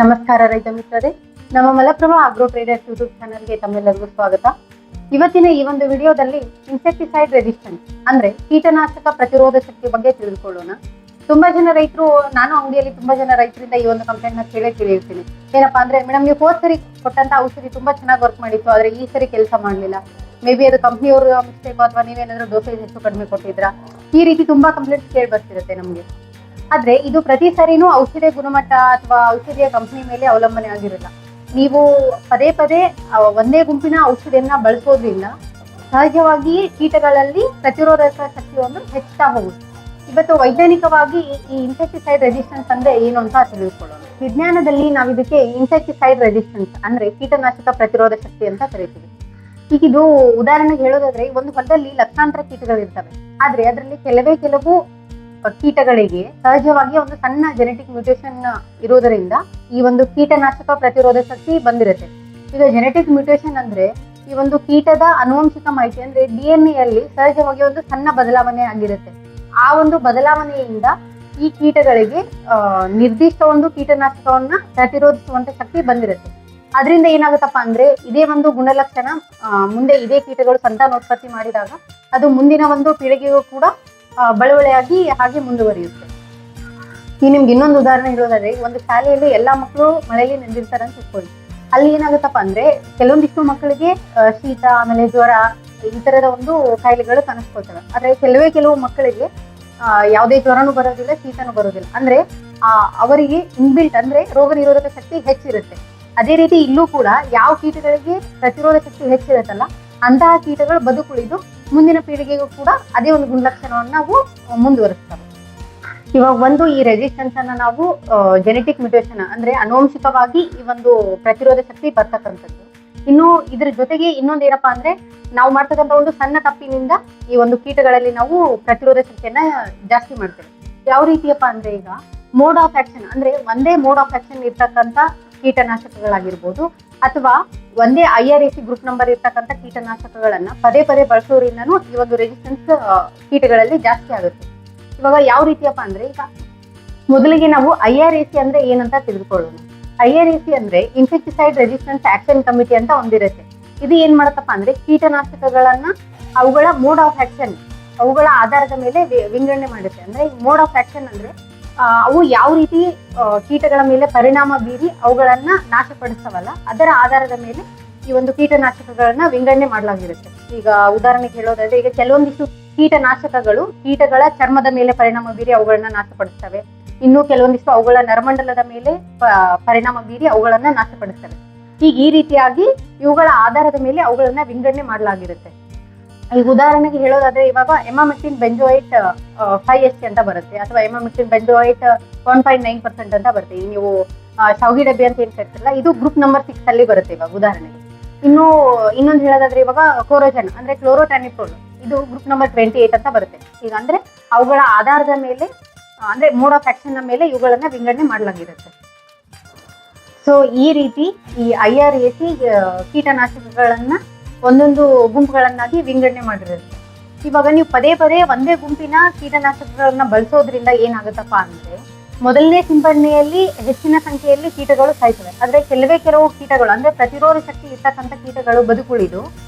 ನಮಸ್ಕಾರ ರೈತ ಮಿತ್ರರೇ, ನಮ್ಮ ಮಲಪ್ರಭಾ ಆಗ್ರೋ ಟ್ರೇಡರ್ಸ್ ಯೂಟ್ಯೂಬ್ ಚಾನಲ್ಗೆ ತಮ್ಮೆಲ್ಲರಿಗೂ ಸ್ವಾಗತ. ಇವತ್ತಿನ ಈ ಒಂದು ವಿಡಿಯೋದಲ್ಲಿ ಇನ್ಸೆಕ್ಟಿಸೈಡ್ ರೆಸಿಸ್ಟೆನ್ಸ್ ಅಂದ್ರೆ ಕೀಟನಾಶಕ ಪ್ರತಿರೋಧ ಶಕ್ತಿ ಬಗ್ಗೆ ತಿಳಿದುಕೊಳ್ಳೋಣ. ತುಂಬಾ ಜನ ರೈತರು, ನಾನು ಅಂಗಡಿಯಲ್ಲಿ ತುಂಬಾ ಜನ ರೈತರಿಂದ ಈ ಒಂದು ಕಂಪ್ಲೇಂಟ್ ನ ಕೇಳಿರ್ತೀನಿ. ಏನಪ್ಪಾ ಅಂದ್ರೆ, ಮೇಡಮ್ ನೀವು ಹೋದ್ ಸರಿ ಕೊಟ್ಟಂತ ಔಷಧಿ ತುಂಬಾ ಚೆನ್ನಾಗಿ ವರ್ಕ್ ಮಾಡಿತ್ತು, ಆದ್ರೆ ಈ ಸರಿ ಕೆಲಸ ಮಾಡ್ಲಿಲ್ಲ. ಮೇ ಬಿ ಅದು ಕಂಪ್ನಿಯವರು ಮಿಸ್ಟೇಕ್ ಅಥವಾ ನೀವೇನಾದ್ರೂ ಡೋಸೇಜ್ ಹೆಚ್ಚು ಕಡಿಮೆ ಕೊಟ್ಟಿದ್ರಾ, ಈ ರೀತಿ ತುಂಬಾ ಕಂಪ್ಲೇಂಟ್ಸ್ ಕೇಳಿ ಬರ್ತಿರುತ್ತೆ ನಮ್ಗೆ. ಆದ್ರೆ ಇದು ಪ್ರತಿ ಸರಿನೂ ಔಷಧಿಯ ಗುಣಮಟ್ಟ ಅಥವಾ ಔಷಧಿಯ ಕಂಪನಿ ಮೇಲೆ ಅವಲಂಬನೆ ಆಗಿರಲ್ಲ. ನೀವು ಪದೇ ಪದೇ ಒಂದೇ ಗುಂಪಿನ ಔಷಧಿಯನ್ನ ಬಳಸೋದ್ರಿಂದ ಸಹಜವಾಗಿ ಕೀಟಗಳಲ್ಲಿ ಪ್ರತಿರೋಧಕ ಶಕ್ತಿಯನ್ನು ಹೆಚ್ಚುತ್ತಾ ಹೋಗುತ್ತೆ. ಇವತ್ತು ವೈಜ್ಞಾನಿಕವಾಗಿ ಈ ಇನ್ಸೆಕ್ಟಿಸೈಡ್ ರೆಸಿಸ್ಟೆನ್ಸ್ ಅಂದ್ರೆ ಏನು ಅಂತ ತಿಳಿದುಕೊಳ್ಳೋಣ. ವಿಜ್ಞಾನದಲ್ಲಿ ನಾವು ಇದಕ್ಕೆ ಇನ್ಸೆಕ್ಟಿಸೈಡ್ ರೆಸಿಸ್ಟೆನ್ಸ್ ಅಂದ್ರೆ ಕೀಟನಾಶಕ ಪ್ರತಿರೋಧ ಶಕ್ತಿ ಅಂತ ಕರಿತೀವಿ. ಈಗ ಇದು ಉದಾಹರಣೆಗೆ ಹೇಳೋದಾದ್ರೆ, ಒಂದು ಹೊಲದಲ್ಲಿ ಲಕ್ಷಾಂತರ ಕೀಟಗಳಿರ್ತವೆ, ಆದ್ರೆ ಅದರಲ್ಲಿ ಕೆಲವು ಕೀಟಗಳಿಗೆ ಸಹಜವಾಗಿ ಒಂದು ಸಣ್ಣ ಜೆನೆಟಿಕ್ ಮ್ಯೂಟೇಶನ್ ಇರೋದರಿಂದ ಈ ಒಂದು ಕೀಟನಾಶಕ ಪ್ರತಿರೋಧ ಶಕ್ತಿ ಬಂದಿರುತ್ತೆ. ಈಗ ಜೆನೆಟಿಕ್ ಮ್ಯೂಟೇಶನ್ ಅಂದ್ರೆ ಈ ಒಂದು ಕೀಟದ ಆನುವಂಶಿಕ ಮಾಹಿತಿ ಅಂದ್ರೆ DNA ಅಲ್ಲಿ ಸಹಜವಾಗಿ ಒಂದು ಸಣ್ಣ ಬದಲಾವಣೆ ಆಗಿರುತ್ತೆ. ಆ ಒಂದು ಬದಲಾವಣೆಯಿಂದ ಈ ಕೀಟಗಳಿಗೆ ನಿರ್ದಿಷ್ಟ ಒಂದು ಕೀಟನಾಶಕವನ್ನ ಪ್ರತಿರೋಧಿಸುವಂತ ಶಕ್ತಿ ಬಂದಿರುತ್ತೆ. ಅದರಿಂದ ಏನಾಗುತ್ತಪ್ಪ ಅಂದ್ರೆ, ಇದೇ ಒಂದು ಗುಣಲಕ್ಷಣ ಮುಂದೆ ಇದೇ ಕೀಟಗಳು ಸಂತಾನೋತ್ಪತ್ತಿ ಮಾಡಿದಾಗ ಅದು ಮುಂದಿನ ಒಂದು ಪೀಳಿಗೆಗೂ ಕೂಡ ಬಳವಳೆಯಾಗಿ ಹಾಗೆ ಮುಂದುವರಿಯುತ್ತೆ. ಈ ನಿಮ್ಗೆ ಇನ್ನೊಂದು ಉದಾಹರಣೆ ಇರೋದಾದ್ರೆ, ಒಂದು ಶಾಲೆಯಲ್ಲಿ ಎಲ್ಲಾ ಮಕ್ಕಳು ಮಳೆಯಲ್ಲಿ ನೆಂದಿರ್ತಾರೆ ಅಂತ ಇಟ್ಕೊಳ್ಳಿ. ಅಲ್ಲಿ ಏನಾಗುತ್ತಪ್ಪ ಅಂದ್ರೆ, ಕೆಲವೊಂದಿಷ್ಟು ಮಕ್ಕಳಿಗೆ ಶೀತ, ಆಮೇಲೆ ಜ್ವರ, ಈ ತರದ ಒಂದು ಕಾಯಿಲೆಗಳು ಕಾಣಿಸ್ಕೊಳ್ತವೆ. ಆದ್ರೆ ಕೆಲವು ಮಕ್ಕಳಿಗೆ ಯಾವುದೇ ಜ್ವರನೂ ಬರೋದಿಲ್ಲ, ಶೀತನೂ ಬರೋದಿಲ್ಲ. ಅಂದ್ರೆ ಅವರಿಗೆ ಇನ್ಬಿಲ್ಟ್ ಅಂದ್ರೆ ರೋಗ ನಿರೋಧಕ ಶಕ್ತಿ ಹೆಚ್ಚಿರುತ್ತೆ. ಅದೇ ರೀತಿ ಇಲ್ಲೂ ಕೂಡ ಯಾವ ಕೀಟಗಳಿಗೆ ಪ್ರತಿರೋಧ ಶಕ್ತಿ ಹೆಚ್ಚಿರುತ್ತಲ್ಲ, ಅಂತಹ ಕೀಟಗಳು ಬದುಕುಳಿದು ಮುಂದಿನ ಪೀಳಿಗೆಗೂ ಕೂಡ ಅದೇ ಒಂದು ಗುಣಲಕ್ಷಣವನ್ನು ನಾವು ಮುಂದುವರಿಸ್ತವೆ. ಇವಾಗ ಈ ರೆಸಿಸ್ಟೆನ್ಸ್ ಅನ್ನ ನಾವು ಜೆನೆಟಿಕ್ ಮ್ಯೂಟೇಶನ್ ಅಂದ್ರೆ ಆನುವಂಶಿಕವಾಗಿ ಈ ಒಂದು ಪ್ರತಿರೋಧ ಶಕ್ತಿ ಬರ್ತಕ್ಕಂಥದ್ದು. ಇನ್ನು ಇದ್ರ ಜೊತೆಗೆ ಇನ್ನೊಂದು ಏನಪ್ಪಾ ಅಂದ್ರೆ, ನಾವು ಮಾಡ್ತಕ್ಕಂಥ ಒಂದು ಸಣ್ಣ ತಪ್ಪಿನಿಂದ ಈ ಒಂದು ಕೀಟಗಳಲ್ಲಿ ನಾವು ಪ್ರತಿರೋಧ ಶಕ್ತಿಯನ್ನ ಜಾಸ್ತಿ ಮಾಡ್ತೇವೆ. ಯಾವ ರೀತಿಯಪ್ಪ ಅಂದ್ರೆ, ಈಗ ಮೋಡ್ ಆಫ್ ಆಕ್ಷನ್ ಅಂದ್ರೆ ಒಂದೇ ಮೋಡ್ ಆಫ್ ಆಕ್ಷನ್ ಇರ್ತಕ್ಕಂಥ ಕೀಟನಾಶಕಗಳಾಗಿರ್ಬೋದು, ಅಥವಾ ಒಂದೇ IRAC ಗ್ರೂಪ್ ನಂಬರ್ ಇರ್ತಕ್ಕಂಥ ಕೀಟನಾಶಕಗಳನ್ನ ಪದೇ ಬಳಸೋದ್ರಿಂದನೂ ಈ ಒಂದು ರೆಸಿಸ್ಟೆನ್ಸ್ ಕೀಟಗಳಲ್ಲಿ ಜಾಸ್ತಿ ಆಗುತ್ತೆ. ಇವಾಗ ಯಾವ ರೀತಿಯಪ್ಪ ಅಂದ್ರೆ, ಈಗ ಮೊದಲಿಗೆ ನಾವು IRAC ಅಂದ್ರೆ ಏನಂತ ತಿಳಿದುಕೊಳ್ಳೋಣ. IRAC ಅಂದ್ರೆ ಇನ್ಸೆಕ್ಟಿಸೈಡ್ ರೆಸಿಸ್ಟೆನ್ಸ್ ಆಕ್ಷನ್ ಕಮಿಟಿ ಅಂತ ಒಂದಿರುತ್ತೆ. ಇದು ಏನ್ ಮಾಡತ್ತಪ್ಪ ಅಂದ್ರೆ, ಕೀಟನಾಶಕಗಳನ್ನ ಅವುಗಳ ಮೋಡ್ ಆಫ್ ಆಕ್ಷನ್, ಅವುಗಳ ಆಧಾರದ ಮೇಲೆ ವಿಂಗಡಣೆ ಮಾಡುತ್ತೆ. ಅಂದ್ರೆ ಮೋಡ್ ಆಫ್ ಆಕ್ಷನ್ ಅಂದ್ರೆ ಅವು ಯಾವ ರೀತಿ ಕೀಟಗಳ ಮೇಲೆ ಪರಿಣಾಮ ಬೀರಿ ಅವುಗಳನ್ನ ನಾಶಪಡಿಸ್ತವಲ್ಲ, ಅದರ ಆಧಾರದ ಮೇಲೆ ಈ ಒಂದು ಕೀಟನಾಶಕಗಳನ್ನ ವಿಂಗಡಣೆ ಮಾಡಲಾಗಿರುತ್ತೆ. ಈಗ ಉದಾಹರಣೆಗೆ ಹೇಳೋದಾದ್ರೆ, ಈಗ ಕೆಲವೊಂದಿಷ್ಟು ಕೀಟನಾಶಕಗಳು ಕೀಟಗಳ ಚರ್ಮದ ಮೇಲೆ ಪರಿಣಾಮ ಬೀರಿ ಅವುಗಳನ್ನ ನಾಶಪಡಿಸ್ತವೆ. ಇನ್ನು ಕೆಲವೊಂದಿಷ್ಟು ಅವುಗಳ ನರಮಂಡಲದ ಮೇಲೆ ಪರಿಣಾಮ ಬೀರಿ ಅವುಗಳನ್ನ ನಾಶಪಡಿಸ್ತವೆ. ಈಗ ಈ ರೀತಿಯಾಗಿ ಇವುಗಳ ಆಧಾರದ ಮೇಲೆ ಅವುಗಳನ್ನ ವಿಂಗಡಣೆ ಮಾಡಲಾಗಿರುತ್ತೆ. ಈಗ ಉದಾಹರಣೆಗೆ ಹೇಳೋದಾದ್ರೆ, ಇವಾಗ ಎಮಾಮೆಕ್ಟಿನ್ ಬೆಂಜೋಯೇಟ್ 5SC ಅಂತ ಬರುತ್ತೆ, ಅಥವಾ ಎಮಾಮೆಕ್ಟಿನ್ ಬೆಂಜೋಯೇಟ್ 1.9% ಅಂತ ಬರುತ್ತೆ. ಈಗ ನೀವು ಶಾವಿಗೆ ಡಬ್ಬಿ ಅಂತ ಏನ್ ಹೇಳ್ತಿರಲ್ಲ, ಇದು ಗ್ರೂಪ್ ನಂಬರ್ 6 ಅಲ್ಲಿ ಬರುತ್ತೆ ಇವಾಗ ಉದಾಹರಣೆಗೆ. ಇನ್ನೊಂದು ಹೇಳೋದಾದ್ರೆ, ಇವಾಗ ಕ್ಲೋರೋಜನ್ ಅಂದ್ರೆ ಕ್ಲೋರೋಟಾನಿಪ್ರೋಲ್, ಇದು ಗ್ರೂಪ್ ನಂಬರ್ 28 ಅಂತ ಬರುತ್ತೆ. ಈಗ ಅಂದ್ರೆ ಅವುಗಳ ಆಧಾರದ ಮೇಲೆ ಅಂದ್ರೆ ಮೋಡ್ ಆಫ್ ಆಕ್ಷನ್ ನ ಮೇಲೆ ಇವುಗಳನ್ನ ವಿಂಗಡಣೆ ಮಾಡಲಾಗಿರುತ್ತೆ. ಸೊ ಈ ರೀತಿ ಈ IRAC ಕೀಟನಾಶಕಗಳನ್ನ ಒಂದೊಂದು ಗುಂಪುಗಳನ್ನಾಗಿ ವಿಂಗಡಣೆ ಮಾಡಿರುತ್ತೆ. ಇವಾಗ ನೀವು ಪದೇ ಒಂದೇ ಗುಂಪಿನ ಕೀಟನಾಶಕಗಳನ್ನ ಬಳಸೋದ್ರಿಂದ ಏನಾಗುತ್ತಪ್ಪ ಅಂದ್ರೆ, ಮೊದಲನೇ ಸಿಂಪಡಣೆಯಲ್ಲಿ ಹೆಚ್ಚಿನ ಸಂಖ್ಯೆಯಲ್ಲಿ ಕೀಟಗಳು ಸಾಯ್ತವೆ. ಆದ್ರೆ ಕೆಲವು ಕೀಟಗಳು ಅಂದ್ರೆ ಪ್ರತಿರೋಧ ಶಕ್ತಿ ಇರ್ತಕ್ಕಂಥ ಕೀಟಗಳು ಬದುಕುಳಿದು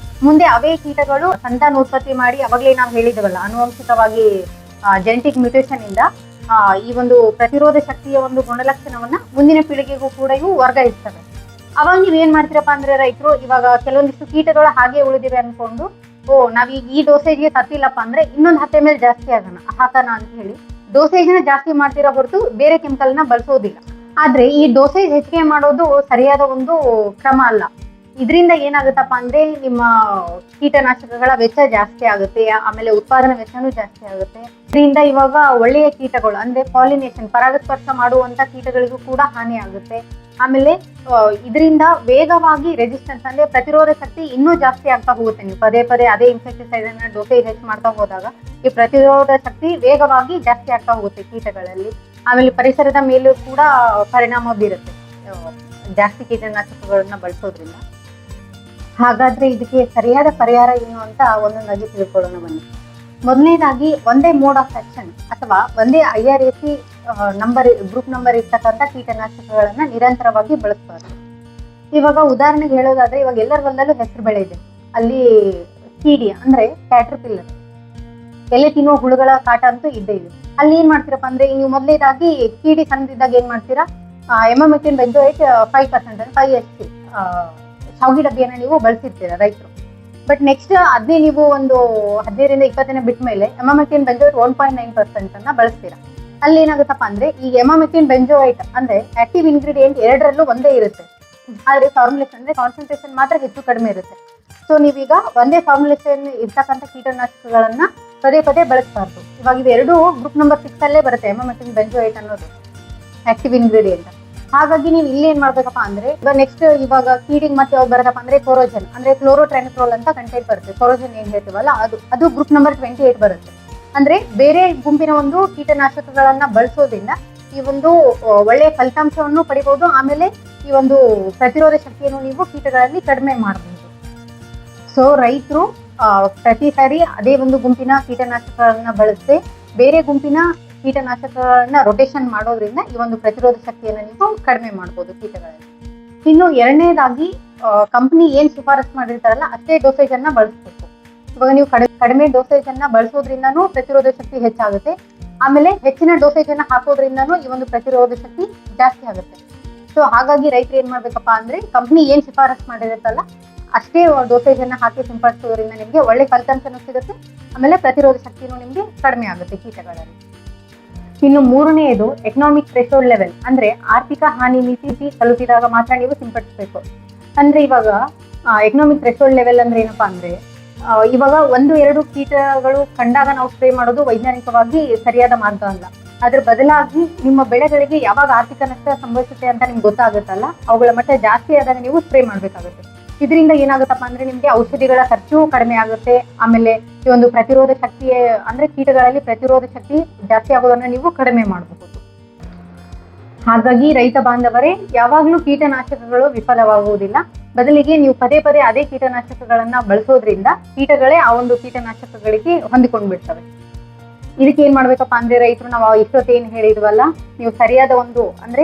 ಮುಂದೆ ಅವೇ ಕೀಟಗಳು ಸಂತಾನೋತ್ಪತ್ತಿ ಮಾಡಿ, ಅವಾಗಲೇ ನಾವು ಹೇಳಿದವಲ್ಲ, ಆನುವಂಶಿಕವಾಗಿ ಜೆನೆಟಿಕ್ ಮ್ಯೂಟೇಶನ್ ಇಂದ ಈ ಒಂದು ಪ್ರತಿರೋಧ ಶಕ್ತಿಯ ಒಂದು ಗುಣಲಕ್ಷಣವನ್ನ ಮುಂದಿನ ಪೀಳಿಗೆಗೂ ಕೂಡ ಇವು ವರ್ಗಾಯಿಸ್ತವೆ. ಅವಾಗ ನೀವ್ ಏನ್ ಮಾಡ್ತೀರಪ್ಪ ಅಂದ್ರೆ, ರೈತರು ಇವಾಗ ಕೆಲವೊಂದಿಷ್ಟು ಕೀಟಗಳು ಹಾಗೆ ಉಳಿದಿವೆ ಅನ್ಕೊಂಡು, ನಾವೀಗ ಈ ಡೋಸೇಜ್ಗೆ ತತ್ತಿಲ್ಲಪ್ಪ ಅಂದ್ರೆ ಇನ್ನೊಂದು 10 ml ಜಾಸ್ತಿ ಹಾಕೋಣ ಅಂತ ಹೇಳಿ ಡೋಸೇಜ್ನ ಜಾಸ್ತಿ ಮಾಡ್ತಿರೋ ಹೊರತು ಬೇರೆ ಕೆಮಿಕಲ್ನ ಬಳಸೋದಿಲ್ಲ. ಆದ್ರೆ ಈ ಡೋಸೇಜ್ ಹೆಚ್ಚಿಗೆ ಮಾಡೋದು ಸರಿಯಾದ ಒಂದು ಕ್ರಮ ಅಲ್ಲ. ಇದರಿಂದ ಏನಾಗುತ್ತಪ್ಪ ಅಂದ್ರೆ, ನಿಮ್ಮ ಕೀಟನಾಶಕಗಳ ವೆಚ್ಚ ಜಾಸ್ತಿ ಆಗುತ್ತೆ, ಆಮೇಲೆ ಉತ್ಪಾದನಾ ವೆಚ್ಚನೂ ಜಾಸ್ತಿ ಆಗುತ್ತೆ. ಇದರಿಂದ ಇವಾಗ ಒಳ್ಳೆಯ ಕೀಟಗಳು ಅಂದ್ರೆ ಪಾಲಿನೇಷನ್, ಪರಾಗಸ್ಪರ್ಶ ಮಾಡುವಂತ ಕೀಟಗಳಿಗೂ ಕೂಡ ಹಾನಿ ಆಗುತ್ತೆ. ಆಮೇಲೆ ಇದರಿಂದ ವೇಗವಾಗಿ ರೆಸಿಸ್ಟೆನ್ಸ್ ಅಂದ್ರೆ ಪ್ರತಿರೋಧ ಶಕ್ತಿ ಇನ್ನೂ ಜಾಸ್ತಿ ಆಗ್ತಾ ಹೋಗುತ್ತೆ. ನೀವು ಪದೇ ಅದೇ ಇನ್ಸೆಕ್ಟಿಸೈಡ್ ಅನ್ನ ಡೋಸೇಜ್ ಹೆಚ್ಚು ಮಾಡ್ತಾ ಹೋದಾಗ ಈ ಪ್ರತಿರೋಧ ಶಕ್ತಿ ವೇಗವಾಗಿ ಜಾಸ್ತಿ ಆಗ್ತಾ ಹೋಗುತ್ತೆ ಕೀಟಗಳಲ್ಲಿ. ಆಮೇಲೆ ಪರಿಸರದ ಮೇಲೂ ಕೂಡ ಪರಿಣಾಮ ಬೀರುತ್ತೆ ಜಾಸ್ತಿ ಕೀಟನಾಶಕಗಳನ್ನ ಬಳಸೋದ್ರಿಂದ. ಹಾಗಾದ್ರೆ ಇದಕ್ಕೆ ಸರಿಯಾದ ಪರಿಹಾರ ಏನು ಅಂತ ಒಂದೊಂದಾಗಿ ತಿಳ್ಕೊಳ್ಳೋಣ ಬನ್ನಿ. ಮೊದಲನೇದಾಗಿ ಒಂದೇ ಮೋಡ್ ಆಫ್ ಆಕ್ಷನ್ ಅಥವಾ ಒಂದೇ IRAC ಗ್ರೂಪ್ ನಂಬರ್ ಇರ್ತಕ್ಕಂಥ ಕೀಟನಾಶಕಗಳನ್ನ ನಿರಂತರವಾಗಿ ಬಳಸಬಾರ್ದು. ಇವಾಗ ಉದಾಹರಣೆಗೆ ಹೇಳೋದಾದ್ರೆ, ಇವಾಗ ಎಲ್ಲರ ಹೊಲದಲ್ಲೂ ಹೆಸರು ಬೆಳೆ ಇದೆ, ಅಲ್ಲಿ ಕೀಡಿ ಅಂದ್ರೆ ಕ್ಯಾಟರ್ಪಿಲ್ಲರ್, ಎಲೆ ತಿನ್ನೋ ಹುಳುಗಳ ಕಾಟ ಅಂತೂ ಇದ್ದೇ ಇದೆ. ಅಲ್ಲಿ ಏನ್ ಮಾಡ್ತೀರಪ್ಪ ಅಂದ್ರೆ, ನೀವು ಮೊದಲನೇದಾಗಿ ಕೀಡಿ ಸಣ್ಣದಿದ್ದಾಗ ಏನ್ ಮಾಡ್ತೀರಾ, ಎಮಮೆಕ್ಟಿನ್ ಬೆಂಜೋಯೇಟ್ 5% 5 SC ಶಾವಿಗೆ ಡಬ್ಬಿಯನ್ನ ನೀವು ಬಳಸಿರ್ತೀರಾ ರೈತರು. ಬಟ್ ನೆಕ್ಸ್ಟ್ ಅದೇ ನೀವು ಒಂದು 15ರಿಂದ 20 ದಿನ ಬಿಟ್ಟ ಮೇಲೆ ಎಮಮೆಕ್ಟಿನ್ ಬೆಂಜೋಯೇಟ್ 1.9% ಅನ್ನ ಬಳಸ್ತೀರಾ. ಅಲ್ಲಿ ಏನಾಗುತ್ತಪ್ಪ ಅಂದ್ರೆ, ಈ ಎಮಮೆಕ್ಟಿನ್ ಬೆಂಜೋಯೇಟ್ ಅಂದ್ರೆ ಆಕ್ಟಿವ್ ಇಂಗ್ರೀಡಿಯೆಂಟ್ ಎರಡರಲ್ಲೂ ಒಂದೇ ಇರುತ್ತೆ, ಆದ್ರೆ ಫಾರ್ಮುಲೇಷನ್ ಅಂದ್ರೆ ಕಾನ್ಸಂಟ್ರೇಷನ್ ಮಾತ್ರ ಹೆಚ್ಚು ಕಡಿಮೆ ಇರುತ್ತೆ. ಸೊ ನೀವೀಗ ಒಂದೇ ಫಾರ್ಮುಲೇಷನ್ ಇರ್ತಕ್ಕಂಥ ಕೀಟನಾಶಕಗಳನ್ನ ಪದೇ ಪದೇ ಬಳಸಬಾರ್ದು. ಇವಾಗ ಇವೆರಡು ಗ್ರೂಪ್ ನಂಬರ್ 6 ಅಲ್ಲೇ ಬರುತ್ತೆ, ಎಮಮೆಕ್ಟಿನ್ ಬೆಂಜೋಯೇಟ್ ಅನ್ನೋದು ಆಕ್ಟಿವ್ ಇಂಗ್ರೀಡಿಯೆಂಟ್. ಹಾಗಾಗಿ ನೀವು ಇಲ್ಲಿ ಏನ್ ಮಾಡ್ಬೇಕಪ್ಪ ಅಂದ್ರೆ, ಇವಾಗ ಕೀಡಿಗೆ ಮತ್ತೆ ಯಾವ್ದು ಬರತ್ತಪ್ಪ ಅಂದ್ರೆ ಕೊರೋಜನ್ ಅಂದ್ರೆ ಕ್ಲೋರೋಟ್ರಾನಿಟ್ರೋಲ್ ಅಂತ ಕಂಟೆಂಟ್ ಬರುತ್ತೆ. ಕೊರೋಜನ್ ಏನ್ ಹೇಳ್ತೀವಲ್ಲ ಅದು ಗ್ರೂಪ್ ನಂಬರ್ 28 ಬರುತ್ತೆ. ಅಂದ್ರೆ ಬೇರೆ ಗುಂಪಿನ ಒಂದು ಕೀಟನಾಶಕಗಳನ್ನ ಬಳಸೋದ್ರಿಂದ ಈ ಒಂದು ಒಳ್ಳೆಯ ಫಲಿತಾಂಶವನ್ನು ಪಡಿಬಹುದು. ಆಮೇಲೆ ಈ ಒಂದು ಪ್ರತಿರೋಧ ಶಕ್ತಿಯನ್ನು ನೀವು ಕೀಟಗಳಲ್ಲಿ ಕಡಿಮೆ ಮಾಡಬಹುದು. ಸೊ ರೈತರು ಪ್ರತಿ ಸಾರಿ ಅದೇ ಒಂದು ಗುಂಪಿನ ಕೀಟನಾಶಕಗಳನ್ನ ಬಳಸದೆ ಬೇರೆ ಗುಂಪಿನ ಕೀಟನಾಶಕಗಳನ್ನ ರೊಟೇಷನ್ ಮಾಡೋದ್ರಿಂದ ಈ ಒಂದು ಪ್ರತಿರೋಧ ಶಕ್ತಿಯನ್ನು ನೀವು ಕಡಿಮೆ ಮಾಡಬಹುದು ಕೀಟಗಳಲ್ಲಿ. ಇನ್ನು ಎರಡನೇದಾಗಿ, ಕಂಪನಿ ಏನ್ ಶಿಫಾರಸ್ ಮಾಡಿರ್ತಾರಲ್ಲ ಅಷ್ಟೇ ಡೋಸೇಜ್ ಅನ್ನ ಬಳಸಬೇಕು. ಇವಾಗ ನೀವು ಕಡಿಮೆ ಡೋಸೇಜ್ ಅನ್ನ ಬಳಸೋದ್ರಿಂದನೂ ಪ್ರತಿರೋಧ ಶಕ್ತಿ ಹೆಚ್ಚಾಗುತ್ತೆ, ಆಮೇಲೆ ಹೆಚ್ಚಿನ ಡೋಸೇಜ್ ಅನ್ನ ಹಾಕೋದ್ರಿಂದನೂ ಈ ಒಂದು ಪ್ರತಿರೋಧ ಶಕ್ತಿ ಜಾಸ್ತಿ ಆಗುತ್ತೆ. ಸೊ ಹಾಗಾಗಿ ರೈತರು ಏನ್ ಮಾಡ್ಬೇಕಪ್ಪ ಅಂದ್ರೆ, ಕಂಪನಿ ಏನ್ ಶಿಫಾರಸ್ ಮಾಡಿರುತ್ತಲ್ಲ ಅಷ್ಟೇ ಡೋಸೇಜ್ ಅನ್ನ ಹಾಕಿ ಸಿಂಪಡಿಸೋದ್ರಿಂದ ನಿಮ್ಗೆ ಒಳ್ಳೆ ಫಲಿತಾಂಶನೂ ಸಿಗುತ್ತೆ, ಆಮೇಲೆ ಪ್ರತಿರೋಧ ಶಕ್ತಿನೂ ನಿಮ್ಗೆ ಕಡಿಮೆ ಆಗುತ್ತೆ ಕೀಟಗಳಲ್ಲಿ. ಇನ್ನು ಮೂರನೆಯದು ಎಕನಾಮಿಕ್ ಥ್ರೆಶೋಲ್ಡ್ ಲೆವೆಲ್ ಅಂದ್ರೆ ಆರ್ಥಿಕ ಹಾನಿ ಮಿತಿ ತಲುಪಿದಾಗ ಮಾತ್ರ ನೀವು ಸಿಂಪಡಿಸಬೇಕು. ಅಂದ್ರೆ ಇವಾಗ ಎಕನಾಮಿಕ್ ಥ್ರೆಶೋಲ್ಡ್ ಲೆವೆಲ್ ಅಂದ್ರೆ ಏನಪ್ಪಾ ಅಂದ್ರೆ, ಇವಾಗ 1-2 ಕೀಟಗಳು ಕಂಡಾಗ ನಾವು ಸ್ಪ್ರೇ ಮಾಡೋದು ವೈಜ್ಞಾನಿಕವಾಗಿ ಸರಿಯಾದ ಮಾರ್ಗ ಅಲ್ಲ. ಅದ್ರ ಬದಲಾಗಿ ನಿಮ್ಮ ಬೆಳೆಗಳಿಗೆ ಯಾವಾಗ ಆರ್ಥಿಕ ನಷ್ಟ ಸಂಭವಿಸುತ್ತೆ ಅಂತ ನಿಮ್ಗೆ ಗೊತ್ತಾಗುತ್ತಲ್ಲ, ಅವುಗಳ ಮಟ್ಟ ಜಾಸ್ತಿ ಆದಾಗ ನೀವು ಸ್ಪ್ರೇ ಮಾಡ್ಬೇಕಾಗುತ್ತೆ. ಇದರಿಂದ ಏನಾಗುತ್ತಪ್ಪ ಅಂದ್ರೆ, ನಿಮ್ಗೆ ಔಷಧಿಗಳ ಖರ್ಚು ಕಡಿಮೆ ಆಗುತ್ತೆ, ಆಮೇಲೆ ಈ ಒಂದು ಪ್ರತಿರೋಧ ಶಕ್ತಿ ಅಂದ್ರೆ ಕೀಟಗಳಲ್ಲಿ ಪ್ರತಿರೋಧ ಶಕ್ತಿ ಜಾಸ್ತಿ ಆಗೋದನ್ನ ನೀವು ಕಡಿಮೆ ಮಾಡಬಹುದು. ಹಾಗಾಗಿ ರೈತ ಬಾಂಧವರೇ, ಯಾವಾಗ್ಲೂ ಕೀಟನಾಶಕಗಳು ವಿಫಲವಾಗುವುದಿಲ್ಲ. ಬದಲಿಗೆ ನೀವು ಪದೇ ಪದೇ ಅದೇ ಕೀಟನಾಶಕಗಳನ್ನ ಬಳಸೋದ್ರಿಂದ ಕೀಟಗಳೇ ಆ ಒಂದು ಕೀಟನಾಶಕಗಳಿಗೆ ಹೊಂದಿಕೊಂಡ್ಬಿಡ್ತವೆ. ಇದಕ್ಕೆ ಏನ್ ಮಾಡ್ಬೇಕಪ್ಪ ಅಂದ್ರೆ, ರೈತರು ನಾವು ಇಷ್ಟೊತ್ತೇನ್ ಹೇಳಿದ್ವಲ್ಲ, ನೀವು ಸರಿಯಾದ ಒಂದು ಅಂದ್ರೆ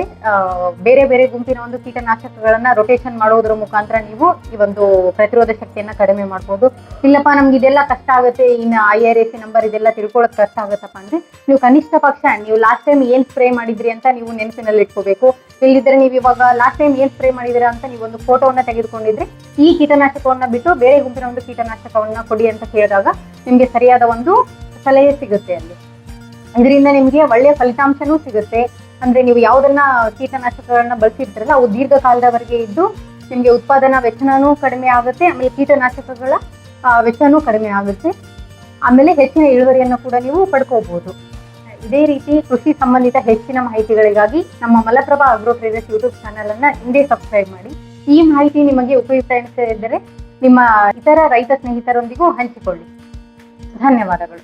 ಬೇರೆ ಬೇರೆ ಗುಂಪಿನ ಒಂದು ಕೀಟನಾಶಕಗಳನ್ನ ರೊಟೇಷನ್ ಮಾಡೋದ್ರ ಮುಖಾಂತರ ನೀವು ಈ ಒಂದು ಪ್ರತಿರೋಧ ಶಕ್ತಿಯನ್ನ ಕಡಿಮೆ ಮಾಡ್ಬೋದು. ಇಲ್ಲಪ್ಪ ನಮ್ಗೆ ಇದೆಲ್ಲ ಕಷ್ಟ ಆಗುತ್ತೆ, ಇನ್ನು IRAC ನಂಬರ್ ಇದೆಲ್ಲ ತಿಳ್ಕೊಳ್ಳೋದು ಕಷ್ಟ ಆಗುತ್ತಪ್ಪ ಅಂದ್ರೆ, ನೀವು ಕನಿಷ್ಠ ಪಕ್ಷ ನೀವು ಲಾಸ್ಟ್ ಟೈಮ್ ಏನ್ ಸ್ಪ್ರೇ ಮಾಡಿದ್ರಿ ಅಂತ ನೀವು ನೆನಪಿನಲ್ಲಿ ಇಟ್ಕೋಬೇಕು. ಇಲ್ಲಿದ್ರೆ ನೀವು ಇವಾಗ ಲಾಸ್ಟ್ ಟೈಮ್ ಏನ್ ಸ್ಪ್ರೇ ಮಾಡಿದಿರಾ ಅಂತ ನೀವು ಒಂದು ಫೋಟೋವನ್ನ ತೆಗೆದುಕೊಂಡಿದ್ರೆ, ಈ ಕೀಟನಾಶಕವನ್ನ ಬಿಟ್ಟು ಬೇರೆ ಗುಂಪಿನ ಒಂದು ಕೀಟನಾಶಕವನ್ನ ಕೊಡಿ ಅಂತ ಕೇಳಿದಾಗ ನಿಮ್ಗೆ ಸರಿಯಾದ ಒಂದು ಸಲಹೆ ಸಿಗುತ್ತೆ. ಅಲ್ಲಿ ಇದರಿಂದ ನಿಮ್ಗೆ ಒಳ್ಳೆಯ ಫಲಿತಾಂಶನೂ ಸಿಗುತ್ತೆ. ಅಂದ್ರೆ ನೀವು ಯಾವ್ದನ್ನ ಕೀಟನಾಶಕಗಳನ್ನ ಬಳಸಿರ್ತೀರಲ್ಲ ಅವು ದೀರ್ಘಕಾಲದವರೆಗೆ ಇದ್ದು ನಿಮ್ಗೆ ಉತ್ಪಾದನಾ ವೆಚ್ಚನೂ ಕಡಿಮೆ ಆಗುತ್ತೆ, ಆಮೇಲೆ ಕೀಟನಾಶಕಗಳ ವೆಚ್ಚನೂ ಕಡಿಮೆ ಆಗುತ್ತೆ, ಆಮೇಲೆ ಹೆಚ್ಚಿನ ಇಳುವರಿಯನ್ನು ಕೂಡ ನೀವು ಪಡ್ಕೋಬಹುದು. ಇದೇ ರೀತಿ ಕೃಷಿ ಸಂಬಂಧಿತ ಹೆಚ್ಚಿನ ಮಾಹಿತಿಗಳಿಗಾಗಿ ನಮ್ಮ Malaprabha agro traders YouTube channel ಅನ್ನ ಹಿಂದೆ ಸಬ್ಸ್ಕ್ರೈಬ್ ಮಾಡಿ. ಈ ಮಾಹಿತಿ ನಿಮಗೆ ಉಪಯುಕ್ತ ಎನಿಸಿದರೆ ನಿಮ್ಮ ಇತರ ರೈತ ಸ್ನೇಹಿತರೊಂದಿಗೂ ಹಂಚಿಕೊಳ್ಳಿ. ಧನ್ಯವಾದಗಳು.